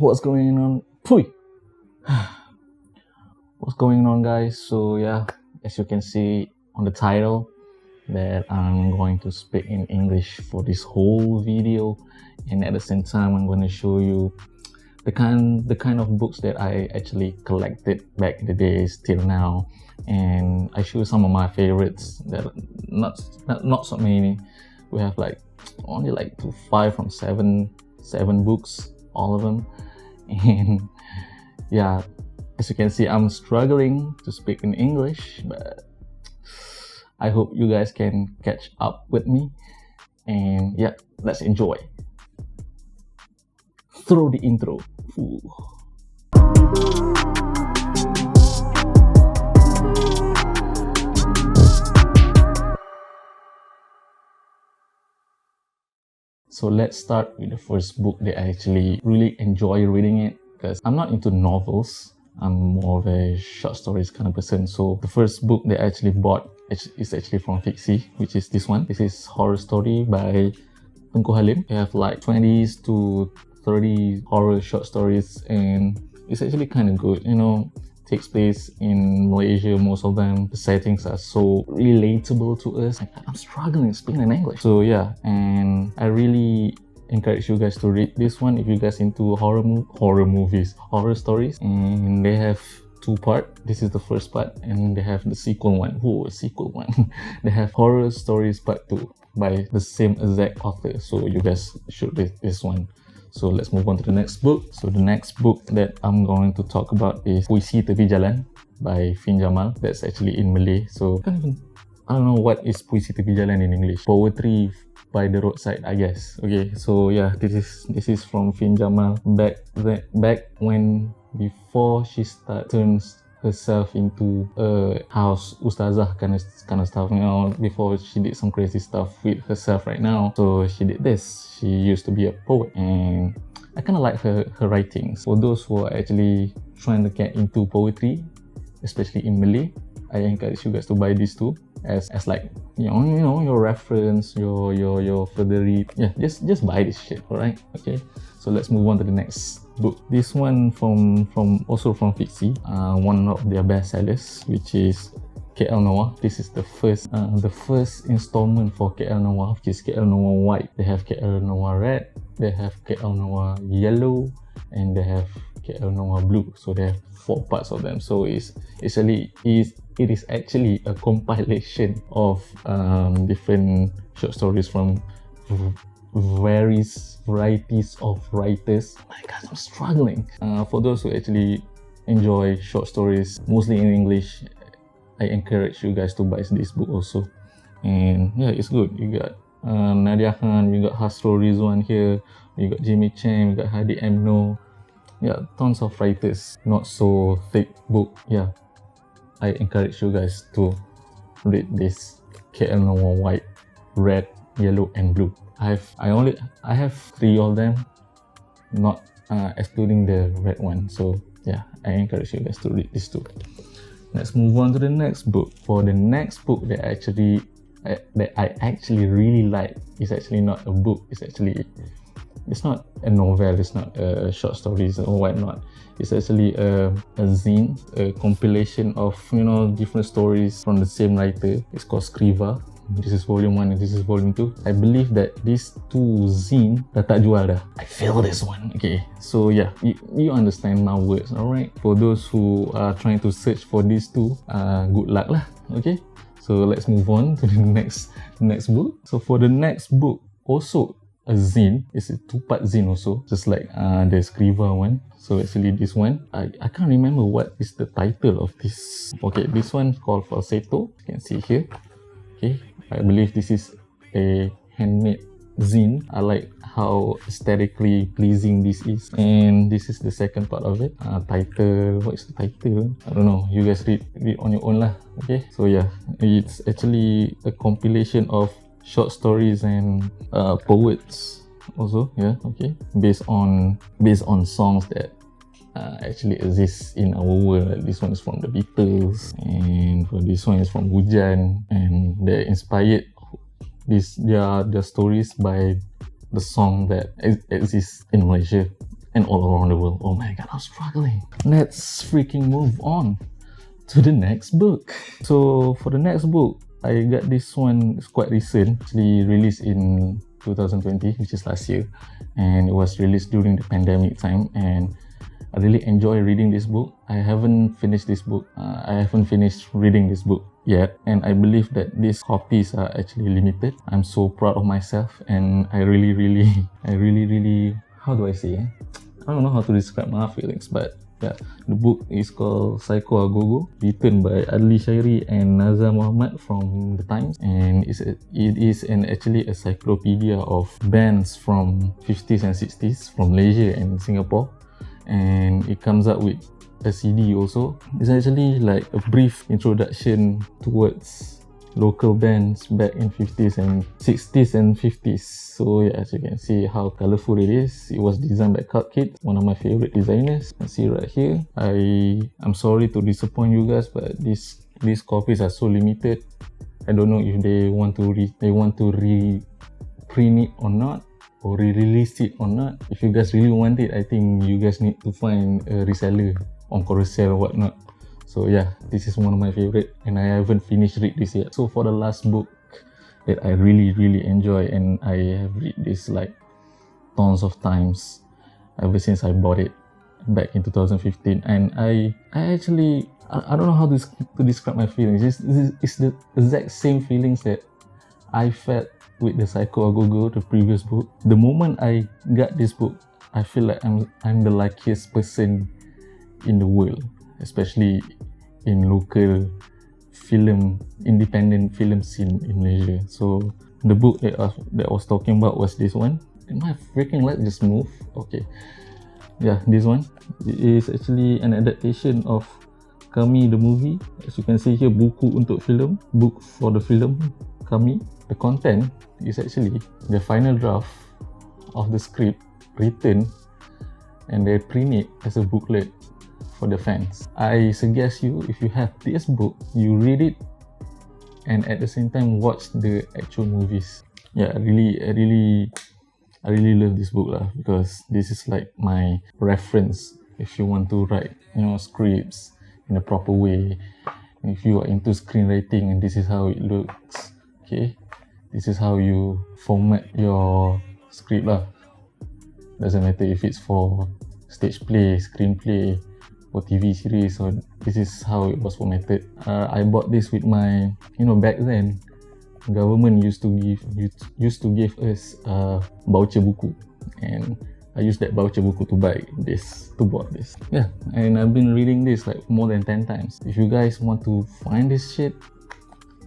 What's going on? Pui! What's going on, guys? So yeah, as you can see on the title, that I'm going to speak in English for this whole video, and at the same time I'm going to show you the kind of books that I actually collected back in the days till now, and I show you some of my favorites that not so many. We have like only like 5 from 7 books, all of them. And yeah, as you can see, I'm struggling to speak in English, but I hope you guys can catch up with me. And yeah, let's enjoy. Throw the intro. Ooh. So let's start with the first book that I actually really enjoy reading it, because I'm not into novels. I'm more of a short stories kind of person. So the first book that I actually bought is actually from Fiksi, which is this one. This is Horror Story by Tengku Halim. We have like 20s to 30 horror short stories, and it's actually kind of good. You know, takes place in Malaysia, most of them. The settings are so relatable to us. I'm struggling speaking in English. So yeah, and I really encourage you guys to read this one if you guys into horror movies, horror stories. And they have 2 parts. This is the first part, and they have the sequel one. They have Horror Stories Part 2 by the same exact author. So you guys should read this one. So let's move on to the next book. So the next book that I'm going to talk about is Puisi Tepi Jalan by Fin Jamal. That's actually in Malay. So I don't know what is Puisi Tepi Jalan in English. Poetry by the roadside, I guess. Okay, so yeah, this is from Fin Jamal back when, before she turns herself into a house ustazah kind of stuff, you know, before she did some crazy stuff with herself right now. So she did this. She used to be a poet, and I kind of like her writings. For those who are actually trying to get into poetry, especially in Malay, I encourage you guys to buy these two as like, you know, your reference, your further read. Yeah, just buy this shit, alright? Okay, so let's move on to the next book. This one also from Fiksi, one of their best sellers, which is KL Noir. This is the first installment for KL Noir, which is KL Noir White. They have KL Noir Red, they have KL Noir Yellow, and they have KL Noir Blue. So they have 4 parts of them. So it is actually a compilation of different short stories from various varieties of writers. My God, I'm struggling. For those who actually enjoy short stories, mostly in English, I encourage you guys to buy this book also. And yeah, it's good. You got Nadia Khan, you got Hasro Rizwan here, you got Jimmy Chang, you got Hadi Amno. Yeah, tons of writers. Not so thick book. Yeah, I encourage you guys to read this KL Noir White, Red, Yellow, and Blue. I have 3 of them, not excluding the red one. So yeah, I encourage you guys to read these 2. Let's move on to the next book. For the next book that I actually really like, is actually not a book. It's not a novel. It's not a short stories or whatnot. It's actually a zine, a compilation of, you know, different stories from the same writer. It's called Skriva. This is volume 1 and this is volume 2. I believe that these 2 zine dah tak jual dah. I feel this one. Okay, so yeah, you understand my words, alright? For those who are trying to search for these 2, good luck lah. Okay, so let's move on to the next book. So for the next book, also a zine. It's a 2-part zine also, just like the Skriva one. So actually this one, I can't remember what is the title of this. Okay, this one called Falsetto. You can see here. Okay, I believe this is a handmade zine. I like how aesthetically pleasing this is. And this is the second part of it. Title, what is the title? I don't know. You guys read on your own lah. Okay, so yeah, it's actually a compilation of short stories and poets also. Yeah, okay, based on songs that actually exist in our world. This one is from the Beatles, and for this one is from Hujan, and they inspired their stories by the song that exists in Malaysia and all around the world. Oh my god, I'm struggling. Let's freaking move on to the next book. So for the next book, I got this one. It's quite recent, actually released in 2020, which is last year, and it was released during the pandemic time, and I really enjoy reading this book. I haven't finished this book. I haven't finished reading this book yet, and I believe that these copies are actually limited. I'm so proud of myself, and I really, how do I say? I don't know how to describe my feelings, but yeah, the book is called Psycho Agogo, written by Adli Shairi and Naza Muhammad from The Times, and it is actually a cyclopedia of bands from 50s and 60s from Malaysia and Singapore, and it comes up with a CD also. It's actually like a brief introduction towards local bands back in 50s and 60s and 50s. So yeah, as you can see how colorful it is. It was designed by Cut Kid, one of my favorite designers. You can see right here. I'm sorry to disappoint you guys, but these copies are so limited. I don't know if they want to print it or not, or re-release it or not. If you guys really want it, I think you guys need to find a reseller on Carousel or whatnot. So yeah, this is one of my favorite, and I haven't finished read this yet. So for the last book that I really enjoy, and I have read this like tons of times ever since I bought it back in 2015, and I actually I don't know how to describe my feelings. It's the exact same feelings that I felt with the Psycho Agogo, the previous book. The moment I got this book, I feel like I'm the luckiest person in the world, especially in local independent film scene in Malaysia. So the book that I was talking about was this one. And my freaking light just moved. Okay, yeah, this one. It is actually an adaptation of Kami the movie. As you can see here, buku untuk film, book for the film Kami. The content is actually the final draft of the script written, and they print it as a booklet for the fans. I suggest you, if you have this book, you read it and at the same time watch the actual movies. Yeah, I really love this book lah, because this is like my reference if you want to write, scripts in a proper way. If you are into screenwriting, and this is how it looks. Okay, this is how you format your script lah. Doesn't matter if it's for stage play, screenplay, or TV series, so this is how it was formatted. I bought this with my, back then, government used to give us voucher buku, and I used that voucher buku to bought this. Yeah, and I've been reading this like more than 10 times. If you guys want to find this shit,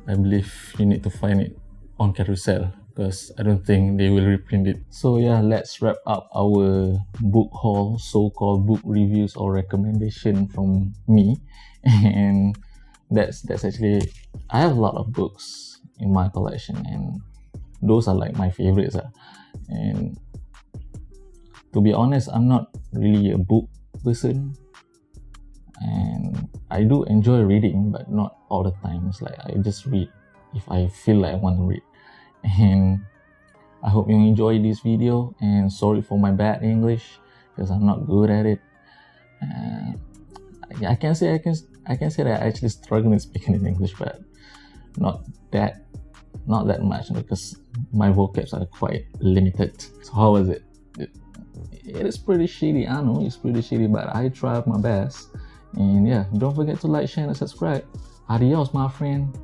I believe you need to find it on Carousel, because I don't think they will reprint it. So yeah, let's wrap up our book haul, so-called book reviews or recommendation from me. And that's actually, I have a lot of books in my collection, and those are like my favorites. And to be honest, I'm not really a book person, and I do enjoy reading, but not all the times. Like, I just read if I feel like I want to read. And I hope you enjoy this video, and sorry for my bad English, because I'm not good at it. I can say that I actually struggle in speaking in English, but not that much, because my vocabs are quite limited. So how was it? It is pretty shitty. I know it's pretty shitty, but I tried my best. And yeah, don't forget to like, share, and subscribe. Adios, my friend.